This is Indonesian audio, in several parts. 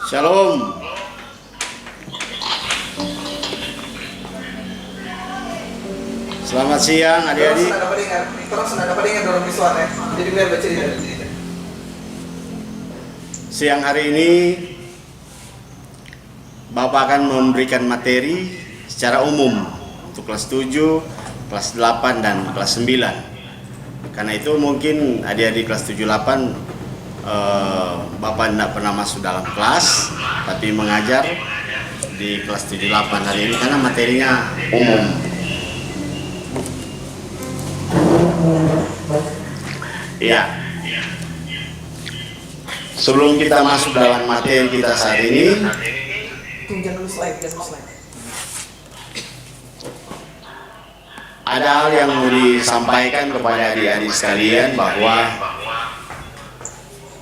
Shalom. Selamat siang adik-adik. Terus dapat dengar dorong visual ya. Jadi biar baca di dalam. Siang hari ini Bapak akan memberikan materi secara umum untuk kelas 7, kelas 8 dan kelas 9. Karena itu mungkin adik-adik kelas 7 8 Bapak tidak pernah masuk dalam kelas, tapi mengajar di kelas 7 8 hari ini karena materinya umum. Ya. Sebelum kita masuk dalam materi kita saat ini, Jangan dulu slide. ada hal yang mau disampaikan kepada adik-adik sekalian bahwa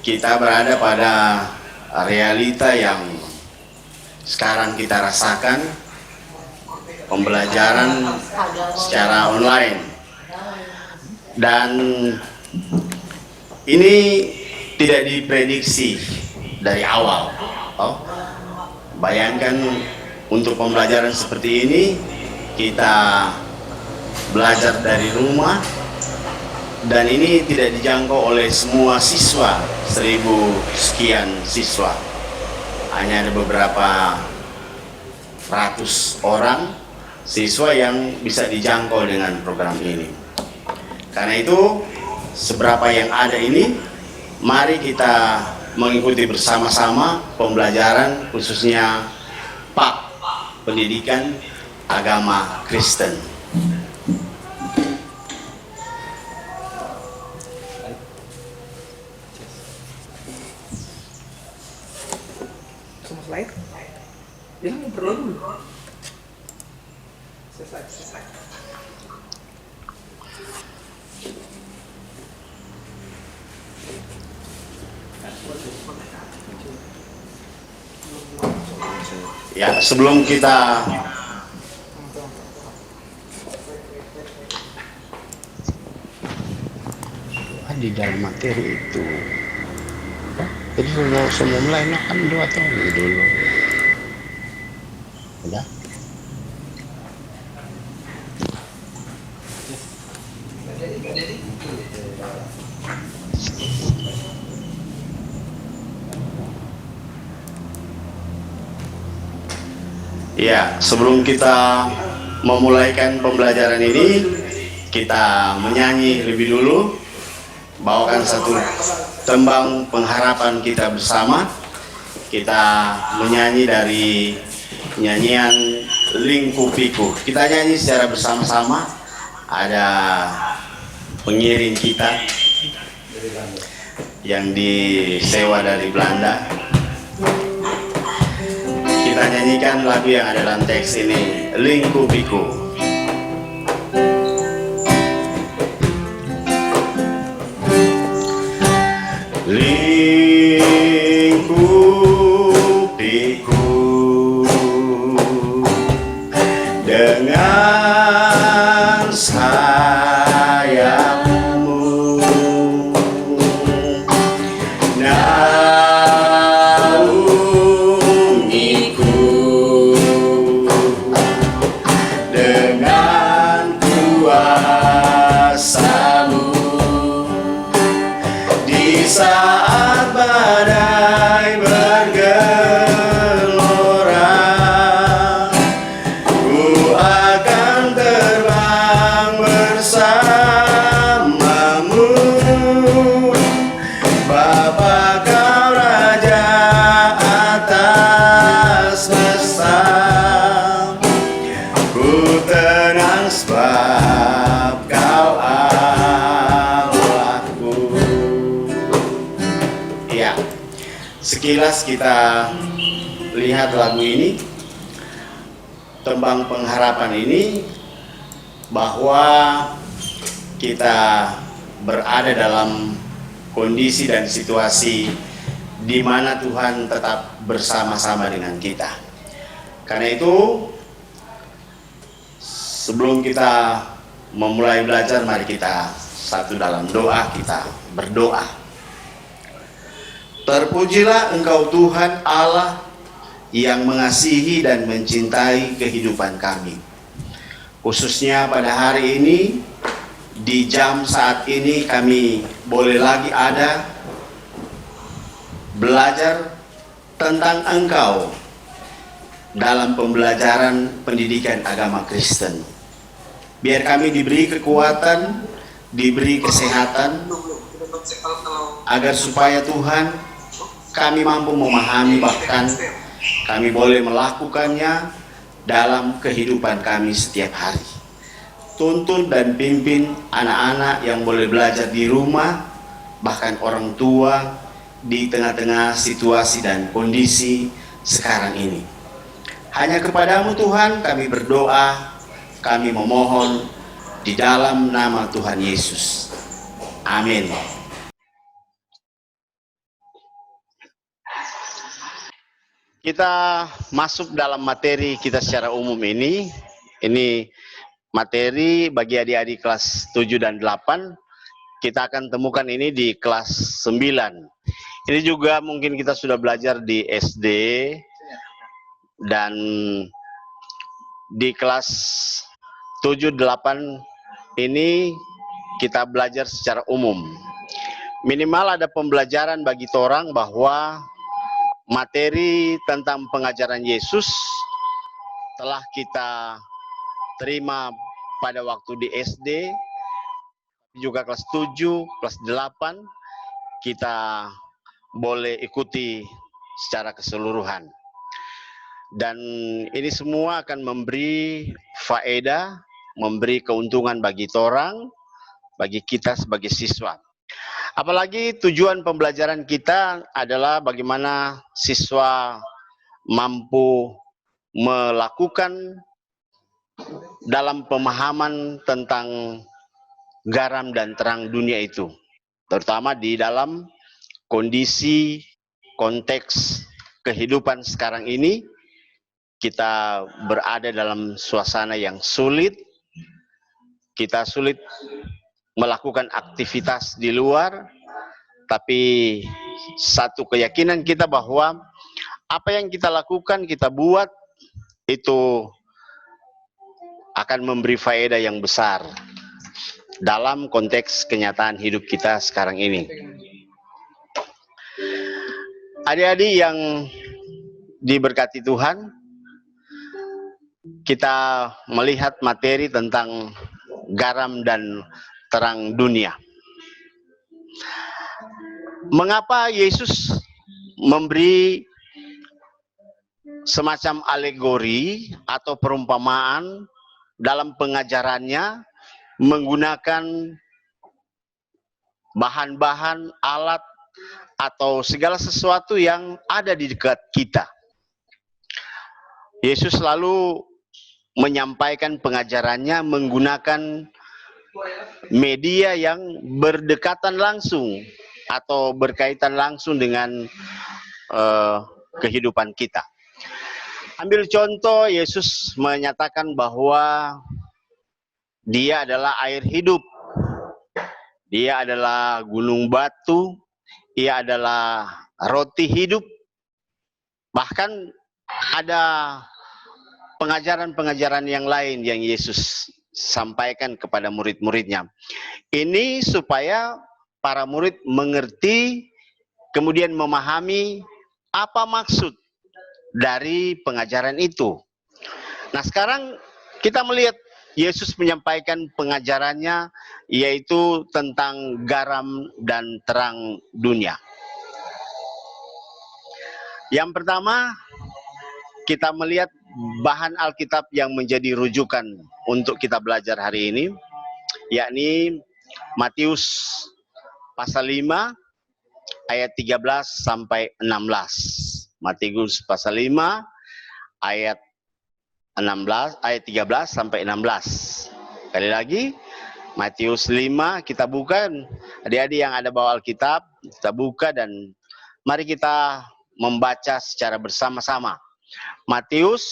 kita berada pada realita yang sekarang kita rasakan, pembelajaran secara online. Dan ini tidak diprediksi dari awal. Bayangkan untuk pembelajaran seperti ini kita belajar dari rumah dan ini tidak dijangkau oleh semua siswa, 1000 sekian siswa. Hanya ada beberapa ratus orang siswa yang bisa dijangkau dengan program ini. Karena itu seberapa yang ada ini, mari kita mengikuti bersama-sama pembelajaran khususnya PAK, Pendidikan Agama Kristen. Semua slide. Dia ngobrol dulu. Selesai. Ya, sebelum kita di dalam materi itu, jadi semua mulai kan 2 tahun dulu. Udah? Ya, sebelum kita memulaikan pembelajaran ini, kita menyanyi lebih dulu, bawakan satu tembang pengharapan kita bersama. Kita menyanyi dari nyanyian Lingkupiku. Kita nyanyi secara bersama-sama. Ada pengiring kita yang disewa dari Belanda. Kita nyanyikan lagu yang ada dalam teks ini, Lingkupiku. Lingkupiku dengan sayapmu, naungiku dengan kuasamu di saat badai bergelora. Ku akan terbang bersamamu, Bapa kau Raja atas semesta. Ku tenang sebab kau Allahku. Ya, sekilas kita lihat lagu ini, tembang pengharapan ini, bahwa kita berada dalam kondisi dan situasi di mana Tuhan tetap bersama-sama dengan kita. Karena itu, sebelum kita memulai belajar, mari kita satu dalam doa, kita berdoa. Terpujilah Engkau Tuhan Allah yang mengasihi dan mencintai kehidupan kami. Khususnya pada hari ini, di jam saat ini kami boleh lagi ada belajar tentang Engkau dalam pembelajaran pendidikan agama Kristen. Biar kami diberi kekuatan, diberi kesehatan, agar supaya Tuhan kami mampu memahami, bahkan kami boleh melakukannya dalam kehidupan kami setiap hari. Tuntun dan pimpin anak-anak yang boleh belajar di rumah, bahkan orang tua di tengah-tengah situasi dan kondisi sekarang ini. Hanya kepadamu Tuhan kami berdoa, kami memohon di dalam nama Tuhan Yesus. Amin. Kita masuk dalam materi kita secara umum ini. Ini materi bagi adik-adik kelas 7 dan 8. Kita akan temukan ini di kelas 9. Ini juga mungkin kita sudah belajar di SD dan di kelas 7, 8 ini kita belajar secara umum. Minimal ada pembelajaran bagi orang bahwa materi tentang pengajaran Yesus telah kita terima pada waktu di SD, juga kelas 7, kelas 8, kita boleh ikuti secara keseluruhan. Dan ini semua akan memberi faedah, memberi keuntungan bagi orang, bagi kita sebagai siswa. Apalagi tujuan pembelajaran kita adalah bagaimana siswa mampu melakukan dalam pemahaman tentang garam dan terang dunia itu, terutama di dalam kondisi konteks kehidupan sekarang ini. Kita berada dalam suasana yang sulit, kita sulit melakukan aktivitas di luar, tapi satu keyakinan kita bahwa apa yang kita lakukan, kita buat, itu akan memberi faedah yang besar dalam konteks kenyataan hidup kita sekarang ini. Adik-adik yang diberkati Tuhan, kita melihat materi tentang garam dan terang dunia. Mengapa Yesus memberi semacam alegori atau perumpamaan dalam pengajarannya menggunakan bahan-bahan, alat, atau segala sesuatu yang ada di dekat kita? Yesus selalu menyampaikan pengajarannya menggunakan media yang berdekatan langsung atau berkaitan langsung dengan kehidupan kita. Ambil contoh, Yesus menyatakan bahwa Dia adalah air hidup, Dia adalah gunung batu, Dia adalah roti hidup. Bahkan ada pengajaran-pengajaran yang lain yang Yesus sampaikan kepada murid-muridnya. Ini supaya para murid mengerti, kemudian memahami apa maksud dari pengajaran itu. Nah, sekarang kita melihat Yesus menyampaikan pengajarannya, yaitu tentang garam dan terang dunia. Yang pertama, kita melihat bahan Alkitab yang menjadi rujukan untuk kita belajar hari ini, yakni Matius pasal 5 ayat 13 sampai 16. Matius pasal 5 ayat 16, ayat 13 sampai 16. Sekali lagi, Matius 5, kita buka, adik-adik yang ada bawa Alkitab, kita buka dan mari kita membaca secara bersama-sama. Matius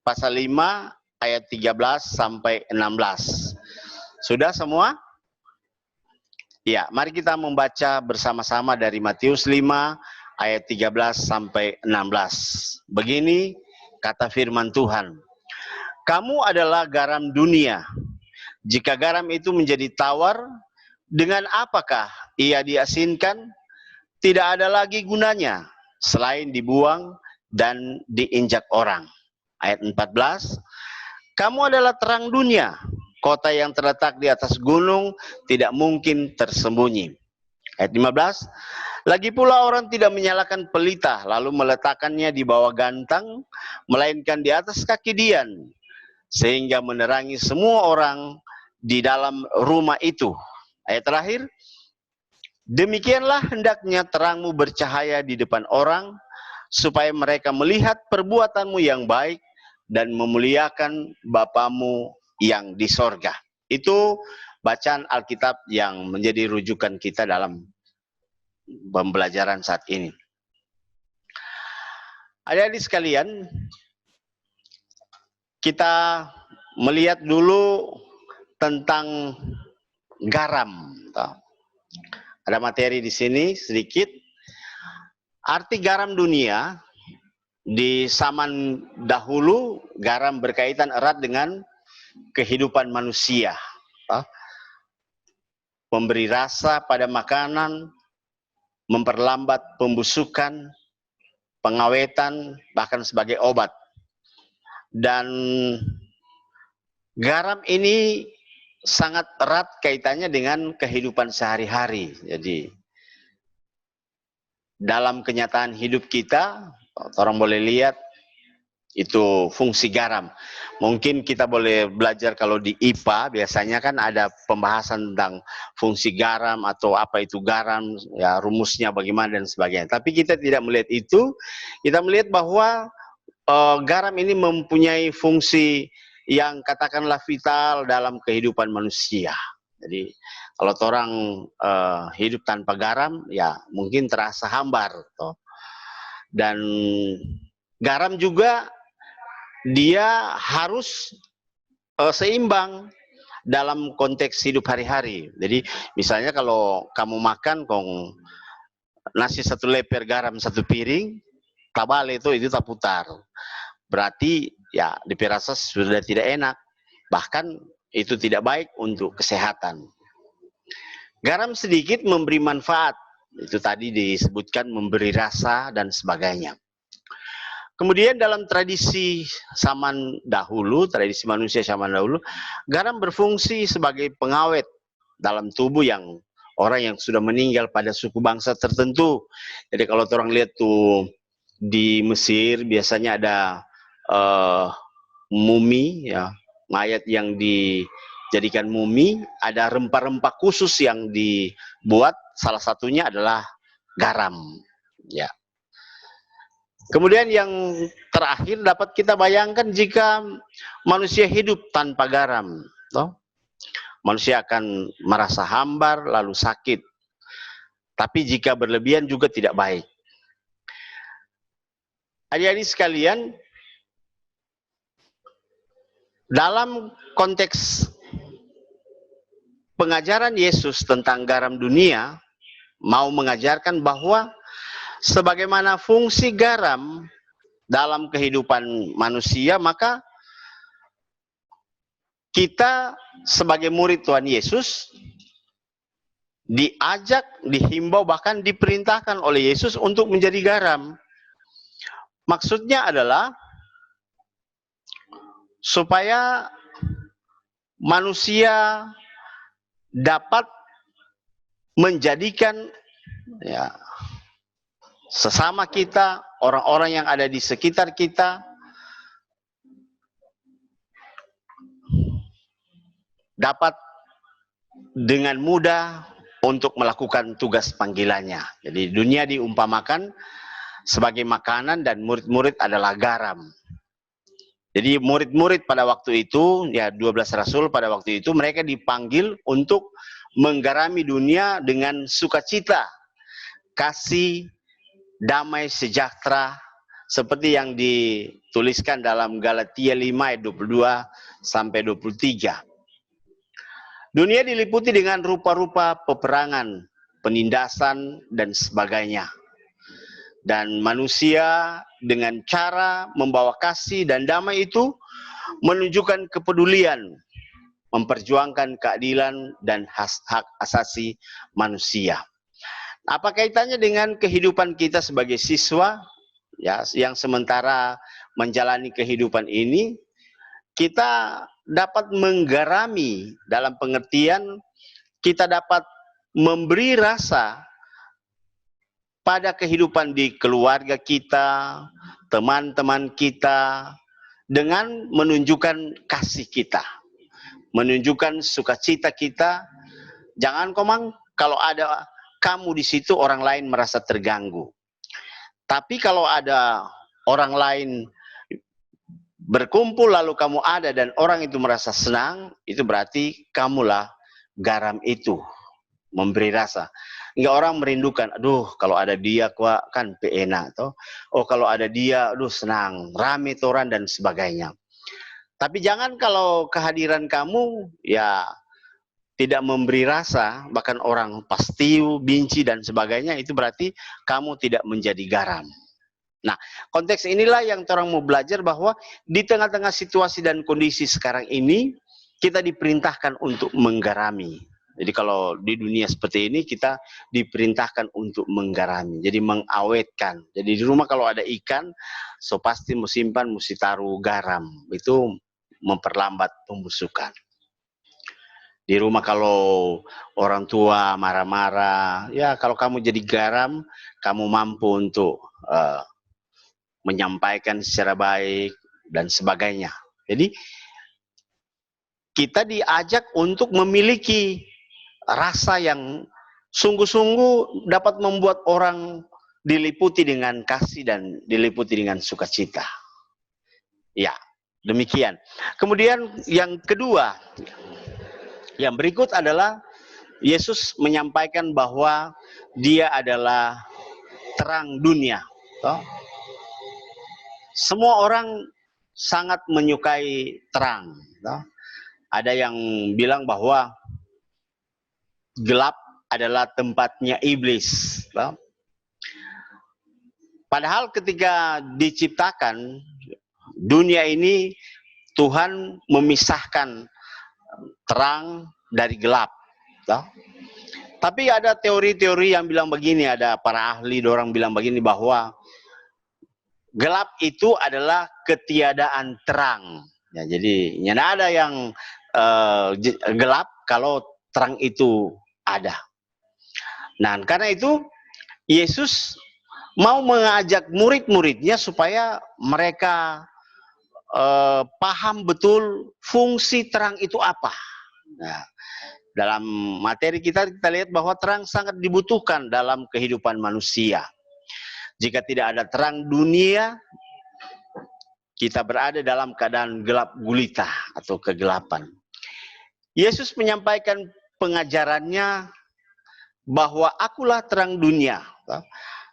pasal 5 ayat 13 sampai 16. Sudah semua? Ya, mari kita membaca bersama-sama dari Matius 5 ayat 13 sampai 16. Begini kata firman Tuhan. Kamu adalah garam dunia. Jika garam itu menjadi tawar, dengan apakah ia diasinkan? Tidak ada lagi gunanya selain dibuang dan diinjak orang. Ayat 14. Kamu adalah terang dunia. Kota yang terletak di atas gunung tidak mungkin tersembunyi. Ayat 15. Lagi pula orang tidak menyalakan pelita lalu meletakkannya di bawah gantang, melainkan di atas kaki dian, sehingga menerangi semua orang di dalam rumah itu. Ayat terakhir. Demikianlah hendaknya terangmu bercahaya di depan orang, supaya mereka melihat perbuatanmu yang baik dan memuliakan Bapamu yang di sorga. Itu bacaan Alkitab yang menjadi rujukan kita dalam pembelajaran saat ini. Adik-adik sekalian, kita melihat dulu tentang garam. Ada materi di sini sedikit. Arti garam dunia di zaman dahulu, garam berkaitan erat dengan kehidupan manusia. Memberi rasa pada makanan, memperlambat pembusukan, pengawetan, bahkan sebagai obat. Dan garam ini sangat erat kaitannya dengan kehidupan sehari-hari. Jadi dalam kenyataan hidup kita, orang boleh lihat itu fungsi garam. Mungkin kita boleh belajar kalau di IPA biasanya kan ada pembahasan tentang fungsi garam atau apa itu garam, ya rumusnya bagaimana dan sebagainya. Tapi kita tidak melihat itu. Kita melihat bahwa garam ini mempunyai fungsi yang katakanlah vital dalam kehidupan manusia. Jadi kalau orang hidup tanpa garam, ya mungkin terasa hambar. Dan garam juga dia harus seimbang dalam konteks hidup hari-hari. Jadi misalnya kalau kamu makan nasi satu leper, garam satu piring, tabal itu tak putar. Berarti ya dirasa sudah tidak enak. Bahkan itu tidak baik untuk kesehatan. Garam sedikit memberi manfaat. Itu tadi disebutkan memberi rasa dan sebagainya. Kemudian dalam tradisi zaman dahulu, tradisi manusia zaman dahulu, garam berfungsi sebagai pengawet dalam tubuh orang yang sudah meninggal pada suku bangsa tertentu. Jadi kalau orang lihat tuh di Mesir biasanya ada mumi, ya, mayat yang dijadikan mumi, ada rempah-rempah khusus yang dibuat, salah satunya adalah garam, ya. Kemudian yang terakhir dapat kita bayangkan jika manusia hidup tanpa garam, manusia akan merasa hambar lalu sakit. Tapi jika berlebihan juga tidak baik. Adik-adik sekalian, dalam konteks pengajaran Yesus tentang garam dunia, mau mengajarkan bahwa sebagaimana fungsi garam dalam kehidupan manusia, maka kita sebagai murid Tuhan Yesus diajak, dihimbau, bahkan diperintahkan oleh Yesus untuk menjadi garam. Maksudnya adalah supaya manusia dapat menjadikan ya sesama kita, orang-orang yang ada di sekitar kita, dapat dengan mudah untuk melakukan tugas panggilannya. Jadi dunia diumpamakan sebagai makanan dan murid-murid adalah garam. Jadi murid-murid pada waktu itu, ya 12 rasul pada waktu itu, mereka dipanggil untuk menggarami dunia dengan sukacita, kasih, damai sejahtera, seperti yang dituliskan dalam Galatia 5 ayat 22 sampai 23. Dunia diliputi dengan rupa-rupa peperangan, penindasan dan sebagainya. Dan manusia dengan cara membawa kasih dan damai itu menunjukkan kepedulian, memperjuangkan keadilan dan hak asasi manusia. Apa kaitannya dengan kehidupan kita sebagai siswa, ya, yang sementara menjalani kehidupan ini? Kita dapat menggarami dalam pengertian kita dapat memberi rasa pada kehidupan di keluarga kita, teman-teman kita, dengan menunjukkan kasih kita, menunjukkan sukacita kita. Jangan komang kalau ada kamu di situ orang lain merasa terganggu. Tapi kalau ada orang lain berkumpul lalu kamu ada dan orang itu merasa senang, itu berarti kamulah garam itu, memberi rasa. Enggak orang merindukan, aduh kalau ada dia kan enak toh. Oh kalau ada dia, aduh senang, rame toran dan sebagainya. Tapi jangan kalau kehadiran kamu ya tidak memberi rasa, bahkan orang pastiu, benci dan sebagainya, itu berarti kamu tidak menjadi garam. Nah, konteks inilah yang orang mau belajar bahwa di tengah-tengah situasi dan kondisi sekarang ini, kita diperintahkan untuk menggarami. Jadi kalau di dunia seperti ini, kita diperintahkan untuk menggarami, jadi mengawetkan. Jadi di rumah kalau ada ikan, so pasti mesti simpan, mesti taruh garam. Itu memperlambat pembusukan. Di rumah kalau orang tua marah-marah, ya kalau kamu jadi garam, kamu mampu untuk menyampaikan secara baik dan sebagainya. Jadi kita diajak untuk memiliki rasa yang sungguh-sungguh dapat membuat orang diliputi dengan kasih dan diliputi dengan sukacita. Ya, demikian. Kemudian yang kedua, yang berikut adalah Yesus menyampaikan bahwa dia adalah terang dunia. Semua orang sangat menyukai terang. Ada yang bilang bahwa gelap adalah tempatnya iblis. Padahal ketika diciptakan dunia ini, Tuhan memisahkan terang dari gelap. Tapi ada teori-teori yang bilang begini, ada para ahli orang bilang begini bahwa gelap itu adalah ketiadaan terang. Ya, jadi tidak ada yang gelap kalau terang itu ada. Nah, karena itu Yesus mau mengajak murid-muridnya supaya mereka paham betul fungsi terang itu apa. Nah, dalam materi kita lihat bahwa terang sangat dibutuhkan dalam kehidupan manusia. Jika tidak ada terang dunia, kita berada dalam keadaan gelap gulita atau kegelapan. Yesus menyampaikan pengajarannya bahwa akulah terang dunia.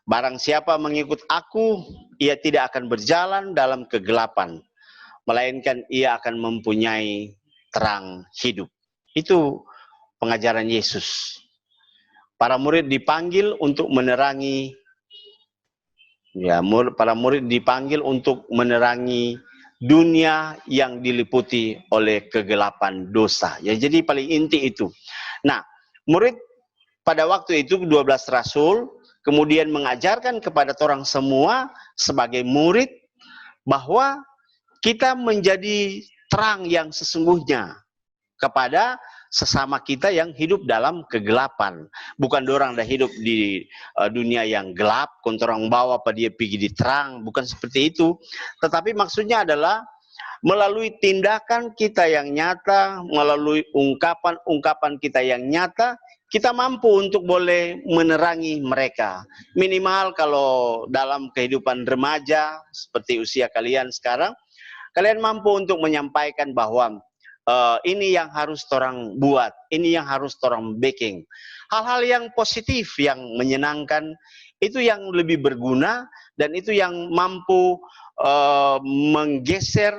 Barang siapa mengikut aku, ia tidak akan berjalan dalam kegelapan, melainkan ia akan mempunyai terang hidup. Itu pengajaran Yesus. Para murid dipanggil untuk menerangi, ya, para murid dipanggil untuk menerangi dunia yang diliputi oleh kegelapan dosa. Ya, jadi paling inti itu. Nah, murid pada waktu itu 12 rasul kemudian mengajarkan kepada orang semua sebagai murid bahwa kita menjadi terang yang sesungguhnya kepada sesama kita yang hidup dalam kegelapan. Bukan orang dah hidup di dunia yang gelap, orang bawa apa dia pergi di terang, bukan seperti itu. Tetapi maksudnya adalah melalui tindakan kita yang nyata, melalui ungkapan-ungkapan kita yang nyata, kita mampu untuk boleh menerangi mereka. Minimal kalau dalam kehidupan remaja, seperti usia kalian sekarang, kalian mampu untuk menyampaikan bahwa ini yang harus orang buat, ini yang harus orang baking. Hal-hal yang positif, yang menyenangkan, itu yang lebih berguna, dan itu yang mampu menggeser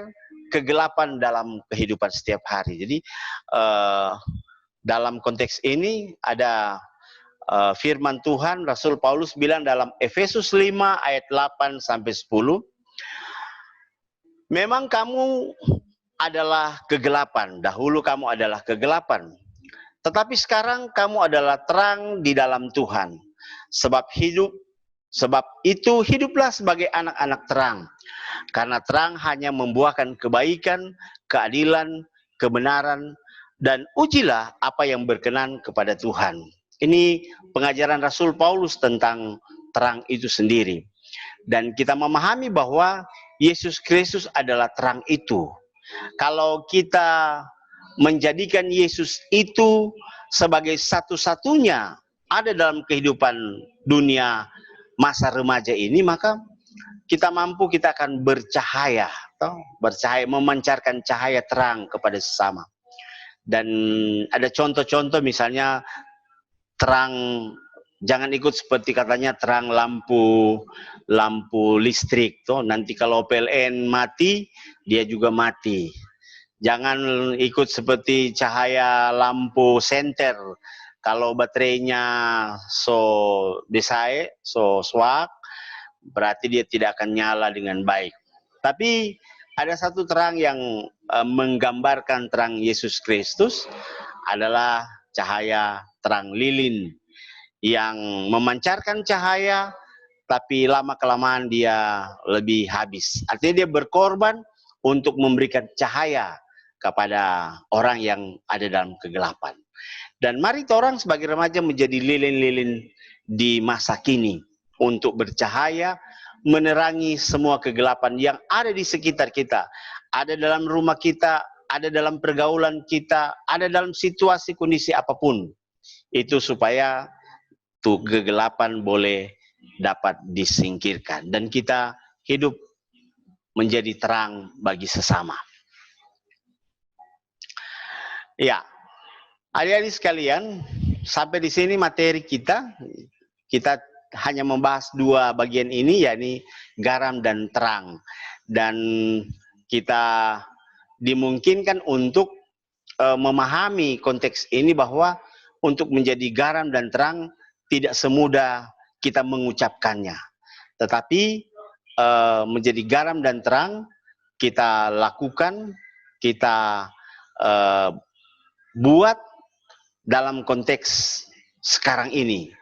kegelapan dalam kehidupan setiap hari. Jadi dalam konteks ini ada firman Tuhan. Rasul Paulus bilang dalam Efesus 5 ayat 8 sampai 10, memang kamu adalah kegelapan, dahulu kamu adalah kegelapan, tetapi sekarang kamu adalah terang di dalam Tuhan. Sebab itu hiduplah sebagai anak-anak terang. Karena terang hanya membuahkan kebaikan, keadilan, kebenaran, dan ujilah apa yang berkenan kepada Tuhan. Ini pengajaran Rasul Paulus tentang terang itu sendiri. Dan kita memahami bahwa Yesus Kristus adalah terang itu. Kalau kita menjadikan Yesus itu sebagai satu-satunya ada dalam kehidupan dunia masa remaja ini, maka kita akan bercahaya, bercahaya, memancarkan cahaya terang kepada sesama. Dan ada contoh-contoh, misalnya terang, jangan ikut seperti katanya terang lampu listrik, nanti kalau PLN mati, dia juga mati. Jangan ikut seperti cahaya lampu senter, kalau baterainya swak, berarti dia tidak akan nyala dengan baik. Tapi ada satu terang yang menggambarkan terang Yesus Kristus, adalah cahaya terang lilin yang memancarkan cahaya, tapi lama-kelamaan dia lebih habis. Artinya dia berkorban untuk memberikan cahaya kepada orang yang ada dalam kegelapan. Dan mari orang sebagai remaja menjadi lilin-lilin di masa kini untuk bercahaya, menerangi semua kegelapan yang ada di sekitar kita, ada dalam rumah kita, ada dalam pergaulan kita, ada dalam situasi kondisi apapun. Itu supaya kegelapan boleh dapat disingkirkan dan kita hidup menjadi terang bagi sesama. Ya, adik-adik sekalian, sampai di sini materi kita hanya membahas dua bagian ini, yakni garam dan terang. Dan kita dimungkinkan untuk memahami konteks ini bahwa untuk menjadi garam dan terang tidak semudah kita mengucapkannya. Tetapi menjadi garam dan terang kita lakukan, kita buat dalam konteks sekarang ini.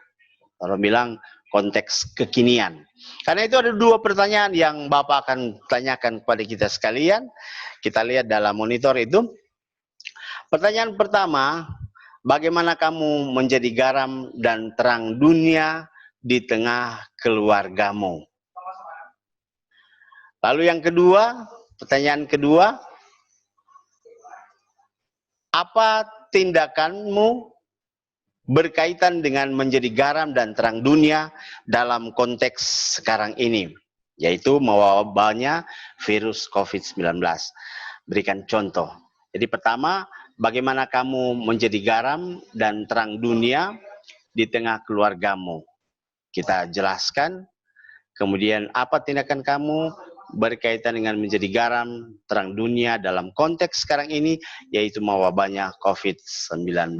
Orang bilang konteks kekinian. Karena itu ada dua pertanyaan yang Bapak akan tanyakan kepada kita sekalian. Kita lihat dalam monitor itu. Pertanyaan pertama, bagaimana kamu menjadi garam dan terang dunia di tengah keluargamu? Lalu yang kedua, pertanyaan kedua, apa tindakanmu berkaitan dengan menjadi garam dan terang dunia dalam konteks sekarang ini, yaitu mewabahnya virus COVID-19. Berikan contoh. Jadi pertama, bagaimana kamu menjadi garam dan terang dunia di tengah keluargamu? Kita jelaskan. Kemudian apa tindakan kamu berkaitan dengan menjadi garam terang dunia dalam konteks sekarang ini, yaitu mewabahnya COVID-19.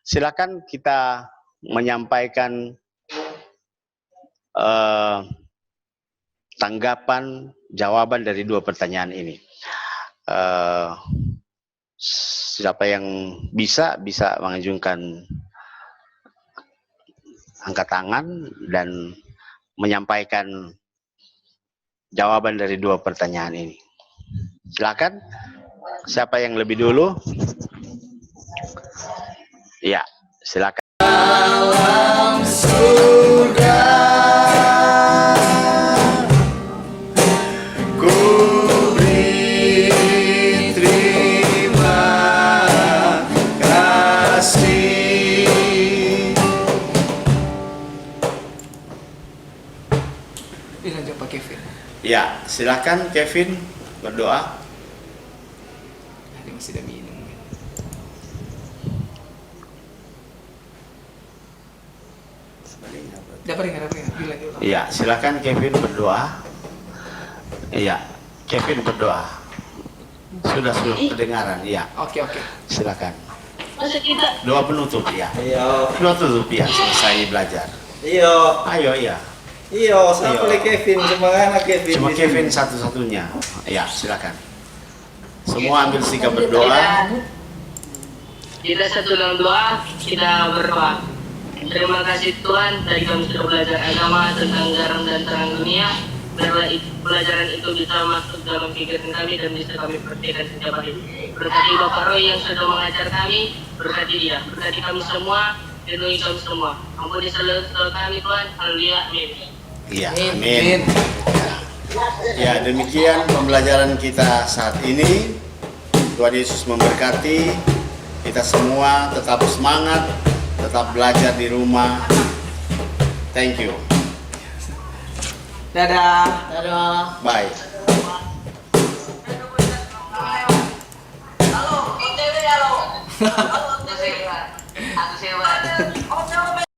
Silakan kita menyampaikan tanggapan, jawaban dari dua pertanyaan ini. Siapa yang bisa mengajukan angkat tangan dan menyampaikan jawaban dari dua pertanyaan ini. Silakan. Siapa yang lebih dulu? Ya, silakan. Dalam surga ku beri terima kasih. Ini lanjut Pak Kevin. Ya, silakan Kevin berdoa. Dia masih ada minum. Dapat bilang dulu. Ya, silakan Kevin berdoa. Iya, Kevin berdoa. Sudah kedengaran, ya. Oke. Silakan. Masa kita Doa penutup ya. Iya. Doa penutup ya selesai belajar. Iya. Ayo ya. Iya, saya Iya. boleh Kevin, cuma anak Kevin. Cuma di sini. Kevin satu-satunya. Ya, silakan. Semua ambil sikap berdoa. kita satu dalam doa, kita berdoa. Terima kasih Tuhan, tadi kami sudah belajar agama tentang garam dan terang dunia. Biarlah pelajaran itu bisa masuk dalam pikiran kami dan bisa kami praktikkan setiap hari. Berkati Bapak Roy yang sudah mengajar kami, berkati dia, berkati kami semua, lindungi kami semua. Ampuni salah-salah kami Tuhan, haleluya, amin. Iya, amin. Ya, demikian pembelajaran kita saat ini. Tuhan Yesus memberkati. Kita semua tetap semangat, tetap belajar di rumah. Thank you. Dadah. Dadah. Bye. Halo, OTW halo.